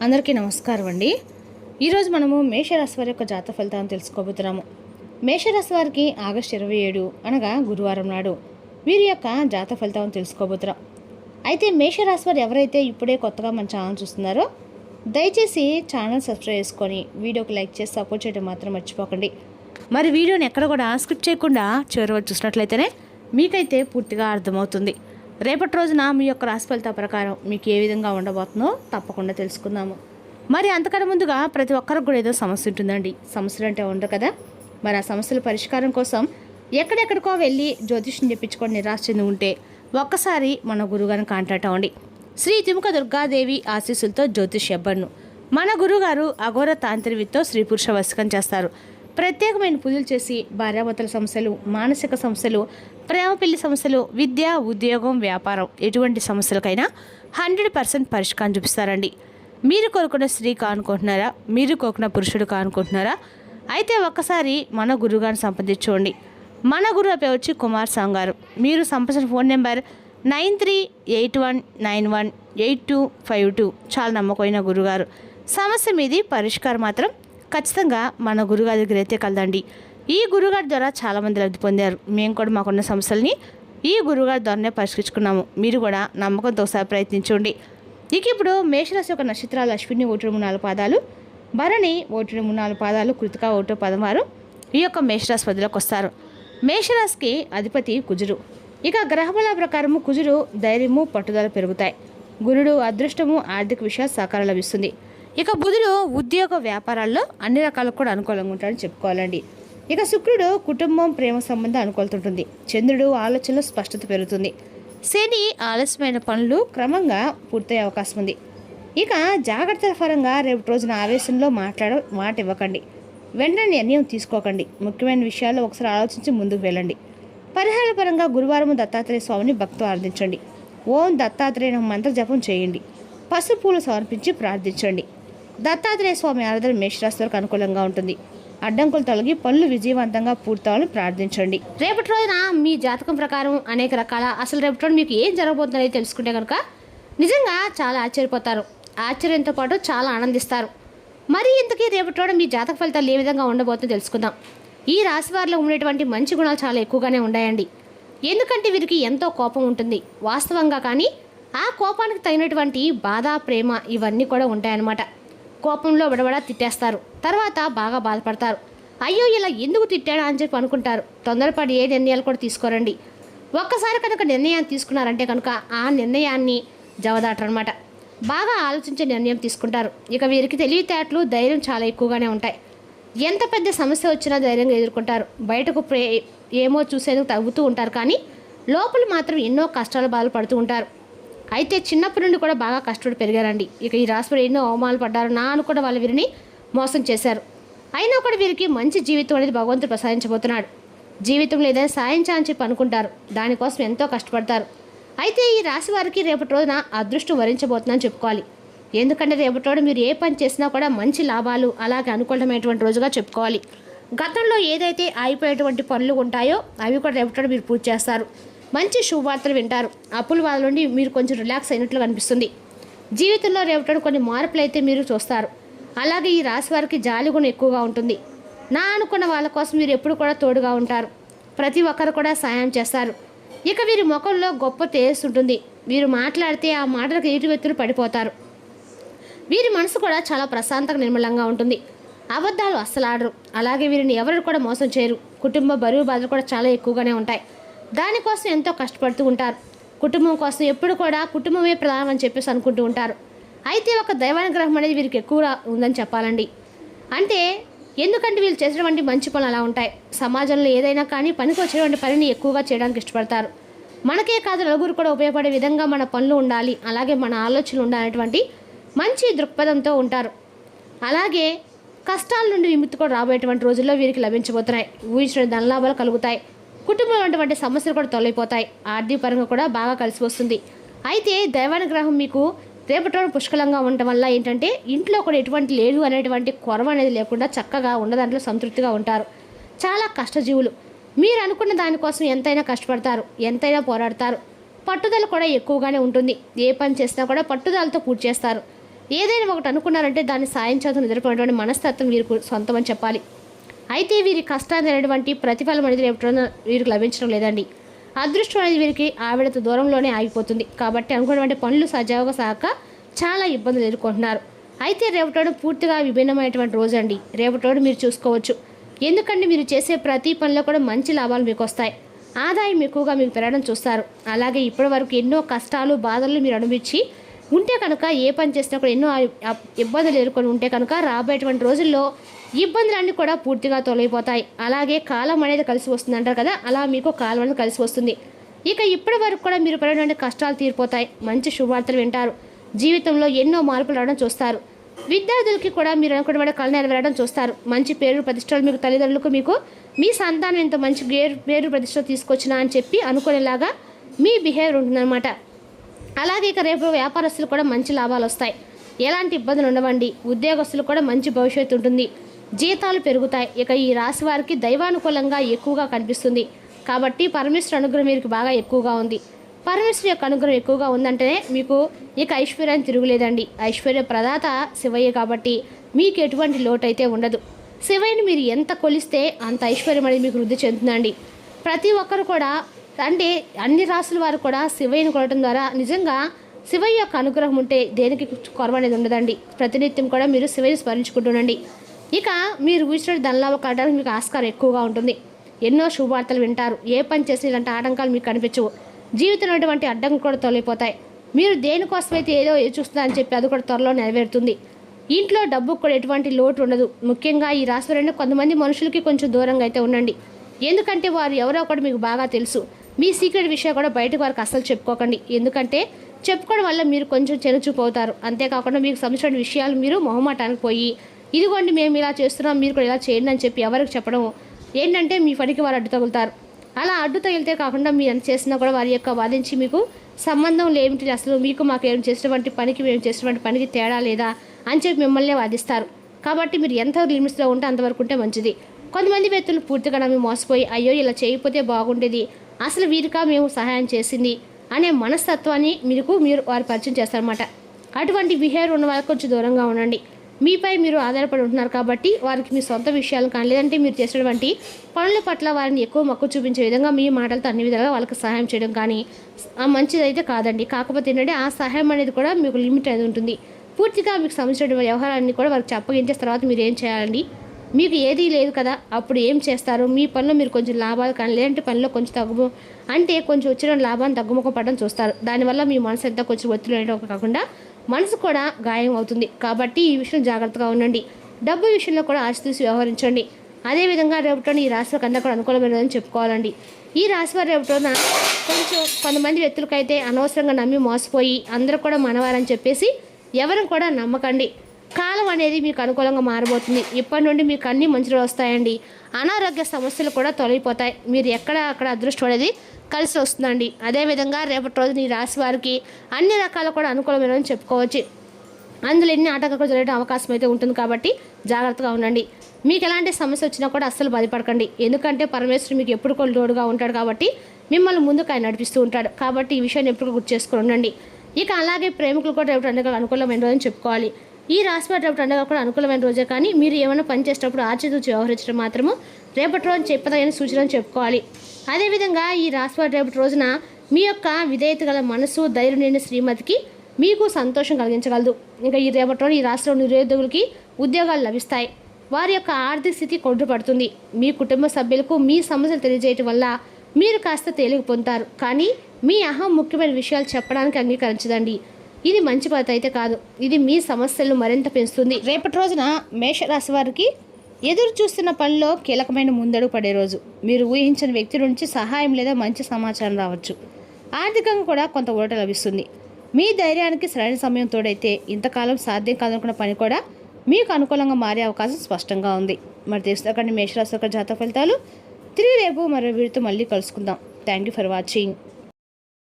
అందరికీ నమస్కారం అండి. ఈరోజు మనము మేషరాశి వారి యొక్క జాతక ఫలితాలను తెలుసుకోబోతున్నాము. మేషరాశి వారికి ఆగస్టు 27 అనగా గురువారం నాడు వీరి యొక్క జాతక ఫలితాలను తెలుసుకోబోతున్నాం. అయితే మేషరాశి వారు ఎవరైతే ఇప్పుడే కొత్తగా మన ఛానల్ చూస్తున్నారో దయచేసి ఛానల్ సబ్స్క్రైబ్ చేసుకొని వీడియోకి లైక్ చేసి సపోర్ట్ చేయడం మాత్రం మర్చిపోకండి. మరి వీడియోని ఎక్కడ కూడా స్కిప్ చేయకుండా చివరి వరకు చూసినట్లయితేనే మీకైతే పూర్తిగా అర్థమవుతుంది. రేపటి రోజున మీ యొక్క రాశి ఫలితాల ప్రకారం మీకు ఏ విధంగా ఉండబోతుందో తప్పకుండా తెలుసుకుందాము. మరి అంతకన్నా ముందుగా ప్రతి ఒక్కరికి కూడా ఏదో సమస్య ఉంటుందండి. సమస్యలు అంటే ఉండరు కదా. మరి ఆ సమస్యల పరిష్కారం కోసం ఎక్కడెక్కడికో వెళ్ళి జ్యోతిష్యం చెప్పించుకొని నిరాశ చెంది ఉంటే ఒక్కసారి మన గురువుగారిని కాంటాక్ట్ అవ్వండి. శ్రీ తిముక దుర్గాదేవి ఆశీస్సులతో జ్యోతిష్ ఎబ్బర్ను మన గురుగారు అఘోర తాంత్రివితో స్త్రీ పురుష వశకం చేస్తారు. ప్రత్యేకమైన పూజలు చేసి భార్యాభర్తల సమస్యలు, మానసిక సమస్యలు, ప్రేమ పెళ్లి సమస్యలు, విద్య, ఉద్యోగం, వ్యాపారం ఎటువంటి సమస్యలకైనా 100% పరిష్కారం చూపిస్తారండి. మీరు కోరుకున్న స్త్రీ కానుకుంటున్నారా? మీరు కోరుకున్న పురుషుడు కానుకుంటున్నారా? అయితే ఒక్కసారి మన గురువుగారిని సంప్రదించుకోండి. మన గురువు పేరు వచ్చి కుమార్ సాంగారు. మీరు సంప్రదించిన ఫోన్ నెంబర్ 9381918252. చాలా నమ్మకమైన గురుగారు. సమస్య మీది పరిష్కారం మాత్రం ఖచ్చితంగా మన గురుగారి దగ్గర అయితే కలదండి. ఈ గురుగారి ద్వారా చాలామంది లబ్ధి పొందారు. మేము కూడా మాకున్న సమస్యల్ని ఈ గురుగారి ద్వారానే పరిష్కరించుకున్నాము. మీరు కూడా నమ్మకంతో ఒకసారి ప్రయత్నించండి. ఇప్పుడు మేషరాశి యొక్క నక్షత్రాలు అశ్విని 1-3 పాదాలు, భరణి 1-3 పాదాలు, కృతిక 1 పదం వారు ఈ యొక్క మేషరాశి పరిధిలోకి వస్తారు. మేషరాశికి అధిపతి కుజుడు. గ్రహబల ప్రకారము కుజుడు ధైర్యము, పట్టుదల పెరుగుతాయి. గురుడు అదృష్టము, ఆర్థిక విషయాలు సహకారం లభిస్తుంది. బుధుడు ఉద్యోగ వ్యాపారాల్లో అన్ని రకాలకు కూడా అనుకూలంగా ఉంటాడని చెప్పుకోవాలండి. శుక్రుడు కుటుంబం, ప్రేమ సంబంధం అనుకూలుతుంటుంది. చంద్రుడు ఆలోచనలో స్పష్టత పెరుగుతుంది. శని ఆలస్యమైన పనులు క్రమంగా పూర్తయ్యే అవకాశం ఉంది. జాగ్రత్తల పరంగా రేపు రోజున ఆవేశంలో మాట ఇవ్వకండి. వెంటనే నిర్ణయం తీసుకోకండి. ముఖ్యమైన విషయాల్లో ఒకసారి ఆలోచించి ముందుకు వెళ్ళండి. పరిహార పరంగా గురువారం దత్తాత్రేయ స్వామిని భక్తితో ఆరాధించండి. ఓం దత్తాత్రేయ మంత్ర జపం చేయండి. పసుపు పూలు సమర్పించి ప్రార్థించండి. దత్తాత్రేయ స్వామి ఆరాధన మేషరాశి వారికి అనుకూలంగా ఉంటుంది. అడ్డంకులు తొలగి పనులు విజయవంతంగా పూర్తవాలని ప్రార్థించండి. రేపటి రోజున మీ జాతకం ప్రకారం అనేక రకాల అసలు రేపటి రోజు మీకు ఏం జరగబోతుందని తెలుసుకుంటే కనుక నిజంగా చాలా ఆశ్చర్యపోతారు. ఆశ్చర్యంతో పాటు చాలా ఆనందిస్తారు. మరి ఇంతకీ రేపటి రోజు మీ జాతక ఫలితాలు ఏ విధంగా ఉండబోతుందో తెలుసుకుందాం. ఈ రాశి వారిలో ఉండేటువంటి మంచి గుణాలు చాలా ఎక్కువగానే ఉన్నాయండి. ఎందుకంటే వీరికి ఎంతో కోపం ఉంటుంది వాస్తవంగా. కానీ ఆ కోపానికి తగినటువంటి బాధ, ప్రేమ ఇవన్నీ కూడా ఉంటాయన్నమాట. కోపంలో బడబడా తిట్టేస్తారు. తర్వాత బాగా బాధపడతారు. అయ్యో ఇలా ఎందుకు తిట్టాడా అని చెప్పి అనుకుంటారు. తొందరపడి ఏ నిర్ణయాలు కూడా తీసుకోరండి. ఒక్కసారి కనుక నిర్ణయాన్ని తీసుకున్నారంటే కనుక ఆ నిర్ణయాన్ని జవదాటరనమాట. బాగా ఆలోచించే నిర్ణయం తీసుకుంటారు. వీరికి తెలివితేటలు, ధైర్యం చాలా ఎక్కువగానే ఉంటాయి. ఎంత పెద్ద సమస్య వచ్చినా ధైర్యంగా ఎదుర్కొంటారు. బయటకు ఏమో చూసేందుకు తగ్గుతూ ఉంటారు. కానీ లోపల మాత్రం ఎన్నో కష్టాలు బాధలు పడుతూ ఉంటారు. అయితే చిన్నప్పటి నుండి కూడా బాగా కష్టపడి పెరిగారండి. ఈ రాశిలో ఎన్నో అవమానాలు పడ్డారు. అనుకున్న వాళ్ళు వీరిని మోసం చేశారు. అయినా కూడా వీరికి మంచి జీవితం అనేది భగవంతుడు ప్రసాదించబోతున్నాడు. జీవితంలో ఏదైనా సాయం చేయని చెప్పి అనుకుంటారు. దానికోసం ఎంతో కష్టపడతారు. అయితే ఈ రాశి వారికి రేపటి రోజున అదృష్టం వరించబోతుందని చెప్పుకోవాలి. ఎందుకంటే రేపటి రోజు మీరు ఏ పని చేసినా కూడా మంచి లాభాలు అలాగే అనుకూలమైనటువంటి రోజుగా చెప్పుకోవాలి. గతంలో ఏదైతే అయిపోయేటువంటి పనులు ఉంటాయో అవి కూడా రేపటి రోజు మీరు పూర్తి చేస్తారు. మంచి శుభవార్తలు వింటారు. అప్పుల వాళ్ళ నుండి మీరు కొంచెం రిలాక్స్ అయినట్లు కనిపిస్తుంది. జీవితంలో రేపటి కొన్ని మార్పులు అయితే మీరు చూస్తారు. అలాగే ఈ రాశి వారికి జాలి గుణం ఎక్కువగా ఉంటుంది. అనుకున్న వాళ్ళ కోసం మీరు ఎప్పుడు కూడా తోడుగా ఉంటారు. ప్రతి ఒక్కరు కూడా సాయం చేస్తారు. వీరి ముఖంలో గొప్ప తేజస్సు ఉంటుంది. వీరు మాట్లాడితే ఆ మాటలకు ఎదుటి వ్యక్తులు పడిపోతారు. వీరి మనసు కూడా చాలా ప్రశాంతంగా నిర్మలంగా ఉంటుంది. అబద్ధాలు అస్సలు ఆడరు. అలాగే వీరిని ఎవరు కూడా మోసం చేయరు. కుటుంబ బరువు బాధలు కూడా చాలా ఎక్కువగానే ఉంటాయి. దానికోసం ఎంతో కష్టపడుతూ ఉంటారు. కుటుంబం కోసం ఎప్పుడు కూడా కుటుంబమే ప్రధానం అని చెప్పేసి అనుకుంటూ ఉంటారు. అయితే ఒక దైవానుగ్రహం అనేది వీరికి ఎక్కువ ఉందని చెప్పాలండి. ఎందుకంటే వీళ్ళు చేసేటువంటి మంచి పనులు అలా ఉంటాయి. సమాజంలో ఏదైనా కానీ పనికి వచ్చేటువంటి పనిని ఎక్కువగా చేయడానికి ఇష్టపడతారు. మనకే కాదు నలుగురు కూడా ఉపయోగపడే విధంగా మన పనులు ఉండాలి, అలాగే మన ఆలోచనలు ఉండాలనేటువంటి మంచి దృక్పథంతో ఉంటారు. అలాగే కష్టాల నుండి విముక్తి కూడా రాబోయేటువంటి రోజుల్లో వీరికి లభించబోతున్నాయి. ఊహించిన ధనలాభాలు కలుగుతాయి. కుటుంబంలో ఉన్నటువంటి సమస్యలు కూడా తొలగిపోతాయి. ఆర్థిక పరంగా కూడా బాగా కలిసి వస్తుంది. అయితే దైవానుగ్రహం మీకు రేపటి రోజు పుష్కలంగా ఉండటం వల్ల ఏంటంటే ఇంట్లో కూడా ఎటువంటి లేదు అనేటువంటి కొరవ అనేది లేకుండా చక్కగా ఉన్నదాంట్లో సంతృప్తిగా ఉంటారు. చాలా కష్టజీవులు. మీరు అనుకున్న దానికోసం ఎంతైనా కష్టపడతారు, ఎంతైనా పోరాడతారు. పట్టుదల కూడా ఎక్కువగానే ఉంటుంది. ఏ పని చేసినా కూడా పట్టుదలతో పూర్తి చేస్తారు. ఏదైనా ఒకటి అనుకున్నారంటే దాన్ని సాధించాల్సిన నిద్రపోయినటువంటి మనస్తత్వం వీరికి సొంతం అని చెప్పాలి. అయితే వీరి కష్టాన్ని అనేటువంటి ప్రతిఫలం అనేది రేపు వీరికి లభించడం లేదండి. అదృష్టం అనేది వీరికి ఆవిడతో దూరంలోనే ఆగిపోతుంది. కాబట్టి అనుకున్నటువంటి పనులు సజావుగా సాక చాలా ఇబ్బందులు ఎదుర్కొంటున్నారు. అయితే రేపటి పూర్తిగా విభిన్నమైనటువంటి రోజు అండి. రేపటి మీరు చూసుకోవచ్చు. ఎందుకంటే మీరు చేసే ప్రతి పనిలో కూడా మంచి లాభాలు మీకు వస్తాయి. ఆదాయం ఎక్కువగా మీకు పెరగడం చూస్తారు. అలాగే ఇప్పటి వరకు ఎన్నో కష్టాలు బాధలు మీరు అనుభవించి ఉంటే కనుక ఏ పని చేసినా కూడా ఎన్నో ఇబ్బందులు ఎదుర్కొని ఉంటే కనుక రాబోయేటువంటి రోజుల్లో ఇబ్బందులన్నీ కూడా పూర్తిగా తొలగిపోతాయి. అలాగే కాలం అనేది కలిసి వస్తుంది అంటారు కదా, అలా మీకు కాలం అనేది కలిసి వస్తుంది. ఇక ఇప్పటి వరకు కూడా మీరు పడినటువంటి కష్టాలు తీరిపోతాయి. మంచి శుభవార్తలు వింటారు. జీవితంలో ఎన్నో మార్పులు రావడం చూస్తారు. విద్యార్థులకి కూడా మీరు అనుకున్న కళ నెరవేరడం చూస్తారు. మంచి పేరు ప్రతిష్టలు మీకు తల్లిదండ్రులకు మీకు మీ సంతానం ఎంత మంచి పేరు ప్రతిష్టలు తీసుకొచ్చినా అని చెప్పి అనుకునేలాగా మీ బిహేవియర్ ఉంటుందన్నమాట. అలాగే ఇక రేపు వ్యాపారస్తులు కూడా మంచి లాభాలు వస్తాయి. ఎలాంటి ఇబ్బందులు ఉండవండి. ఉద్యోగస్తులు కూడా మంచి భవిష్యత్తు ఉంటుంది. జీతాలు పెరుగుతాయి. ఇక ఈ రాశి వారికి దైవానుకూలంగా ఎక్కువగా కనిపిస్తుంది. కాబట్టి పరమేశ్వర అనుగ్రహం వీరికి బాగా ఎక్కువగా ఉంది. పరమేశ్వరు యొక్క అనుగ్రహం ఎక్కువగా ఉందంటేనే మీకు ఇక ఐశ్వర్యాన్ని తిరుగులేదండి. ఐశ్వర్య ప్రదాత శివయ్య కాబట్టి మీకు ఎటువంటి లోటు అయితే ఉండదు. శివయ్యని మీరు ఎంత కొలిస్తే అంత ఐశ్వర్యం అనేది మీకు వృద్ధి చెందుతుందండి. ప్రతి ఒక్కరు కూడా అంటే అన్ని రాసుల వారు కూడా శివయ్యని కొనడం ద్వారా నిజంగా శివయ్య యొక్క అనుగ్రహం ఉంటే దేనికి కొరవ అనేది ఉండదండి. ప్రతినిత్యం కూడా మీరు శివయ్యని స్మరించుకుంటుండండి. ఇక మీరు ఊసిన ధనలాభం కావడానికి మీకు ఆస్కారం ఎక్కువగా ఉంటుంది. ఎన్నో శుభవార్తలు వింటారు. ఏ పని చేసి ఇలాంటి ఆటంకాలు మీకు కనిపించవు. జీవితంలో ఉన్నటువంటి అడ్డంకులు కూడా తొలగిపోతాయి. మీరు దేనికోసమైతే ఏదో చూస్తున్నారని చెప్పి అది కూడా త్వరలో నెరవేరుతుంది. ఇంట్లో డబ్బుకు కూడా ఎటువంటి లోటు ఉండదు. ముఖ్యంగా ఈ రాశి వారు కొంతమంది మనుషులకి కొంచెం దూరంగా అయితే ఉండండి. ఎందుకంటే వారు ఎవరో ఒకటి మీకు బాగా తెలుసు. మీ సీక్రెట్ విషయం కూడా బయటకు వారికి అస్సలు చెప్పుకోకండి. ఎందుకంటే చెప్పుకోవడం వల్ల మీరు కొంచెం చెనుచూపు అవుతారు. అంతేకాకుండా మీకు సంబంధించిన విషయాలు మీరు మొహమాటానికి పోయి ఇదిగోండి మేము ఇలా చేస్తున్నాం మీరు కూడా ఇలా చేయండి అని చెప్పి ఎవరికి చెప్పడం ఏంటంటే మీ పనికి వారు అడ్డు తగులుతారు. అలా అడ్డు తగిలితే కాకుండా మీరు ఎంత చేసినా కూడా వారి యొక్క వాదించి మీకు సంబంధం లేమిటి, అసలు మీకు మాకు ఏం చేసినటువంటి పనికి మేము చేసినటువంటి పనికి తేడా లేదా అని చెప్పి మిమ్మల్ని వాదిస్తారు. కాబట్టి మీరు ఎంత లిమిట్స్లో ఉంటే అంతవరకు ఉంటే మంచిది. కొంతమంది వ్యక్తులు పూర్తిగా నమ్మి మోసపోయి అయ్యో ఇలా చేయకపోతే బాగుండేది, అసలు వీరికా మేము సహాయం చేసింది అనే మనస్తత్వాన్ని మీరు వారు పరిచయం చేస్తారన్నమాట. అటువంటి బిహేవియర్ ఉన్న వాళ్ళకి కొంచెం దూరంగా ఉండండి. మీపై మీరు ఆధారపడి ఉంటున్నారు కాబట్టి వారికి మీ సొంత విషయాలు కానీ లేదంటే మీరు చేసేటువంటి పనుల పట్ల వారిని ఎక్కువ మక్కువ చూపించే విధంగా మీ మాటలతో అన్ని విధాలుగా వాళ్ళకి సహాయం చేయడం కానీ మంచిదైతే కాదండి. కాకపోతే ఏంటంటే ఆ సహాయం అనేది కూడా మీకు లిమిట్ అనేది ఉంటుంది. పూర్తిగా మీకు సంబంధించిన వ్యవహారాన్ని కూడా వారికి చెప్పగించిన తర్వాత మీరు ఏం చేయాలండి? మీకు ఏదీ లేదు కదా, అప్పుడు ఏం చేస్తారు? మీ పనిలో మీరు కొంచెం లాభాలు కానీ లేదంటే పనిలో కొంచెం కొంచెం వచ్చిన లాభాన్ని తగ్గుముఖం పడడం చూస్తారు. దానివల్ల మీ మనసు ఎంత కొంచెం ఒత్తిడి వేయడం కాకుండా మనసు కూడా గాయం అవుతుంది. కాబట్టి ఈ విషయం జాగ్రత్తగా ఉండండి. డబ్బు విషయంలో కూడా ఆచితూసి వ్యవహరించండి. అదేవిధంగా రేపటి ఈ రాశి వారికి కూడా అనుకూలమైనదని చెప్పుకోవాలండి. ఈ రాశి వారి రేపటిన కొంచెం కొంతమంది వ్యక్తులకైతే అనవసరంగా నమ్మి మోసపోయి అందరూ కూడా మనవారని చెప్పేసి ఎవరు కూడా నమ్మకండి. కాలం అనేది మీకు అనుకూలంగా మారబోతుంది. ఇప్పటి నుండి మీకు అన్ని మంచిగా వస్తాయండి. అనారోగ్య సమస్యలు కూడా తొలగిపోతాయి. మీరు అక్కడ అదృష్టం అనేది కలిసి వస్తుందండి. అదేవిధంగా రేపటి రోజున ఈ రాశి వారికి అన్ని రకాలు కూడా అనుకూలమైనని చెప్పుకోవచ్చు. అందులో ఎన్ని ఆటంకాలు జరగడం అవకాశం అయితే ఉంటుంది. కాబట్టి జాగ్రత్తగా ఉండండి. మీకు ఎలాంటి సమస్య వచ్చినా కూడా అస్సలు బాధపడకండి. ఎందుకంటే పరమేశ్వరుడు మీకు ఎప్పుడు కూడా తోడుగా ఉంటాడు కాబట్టి మిమ్మల్ని ముందుకు ఆయన నడిపిస్తూ ఉంటాడు. కాబట్టి ఈ విషయాన్ని ఎప్పుడు గుర్తు చేసుకుని ఉండండి. ఇక అలాగే ప్రేమికులు కూడా రేపటి పండుగ అనుకూలమైన రోజని చెప్పుకోవాలి. ఈ రాశి వారి రేపటి పండుగ కూడా అనుకూలమైన రోజే. కానీ మీరు ఏమైనా పని చేసేటప్పుడు ఆచితూచి వ్యవహరించడం మాత్రము రేపటి రోజు చెప్పదగిన సూచనలు చెప్పుకోవాలి. అదేవిధంగా ఈ రాశి వారి రేపటి రోజున మీ యొక్క విధేయత గల మనసు, ధైర్యం నిండిన శ్రీమతికి మీకు సంతోషం కలిగించగలదు. ఇంకా ఈ రేపటి రోజు ఈ రాశిలో నిరుద్యోగులకి ఉద్యోగాలు లభిస్తాయి. వారి యొక్క ఆర్థిక స్థితి కొంటుపడుతుంది. మీ కుటుంబ సభ్యులకు మీ సమస్యలు తెలియజేయటం వల్ల మీరు కాస్త తేలిక పొందుతారు. కానీ మీ ముఖ్యమైన విషయాలు చెప్పడానికి అంగీకరించదండి. ఇది మంచి పద్ధతి అయితే కాదు. ఇది మీ సమస్యలను మరింత పెంచుతుంది. రేపటి రోజున మేషరాశి వారికి ఎదురు చూస్తున్న పనిలో కీలకమైన ముందడుగు పడే రోజు. మీరు ఊహించిన వ్యక్తి నుంచి సహాయం లేదా మంచి సమాచారం రావచ్చు. ఆర్థికంగా కూడా కొంత ఊరట లభిస్తుంది. మీ ధైర్యానికి సరైన సమయం తోడైతే ఇంతకాలం సాధ్యం కాదనుకున్న పని కూడా మీకు అనుకూలంగా మారే అవకాశం స్పష్టంగా ఉంది. మరి తెలుసుకోకండి మేషరాశి యొక్క జాతక ఫలితాలు. తిరిగి రేపు మరో వీడితో మళ్ళీ కలుసుకుందాం. Thank you for watching.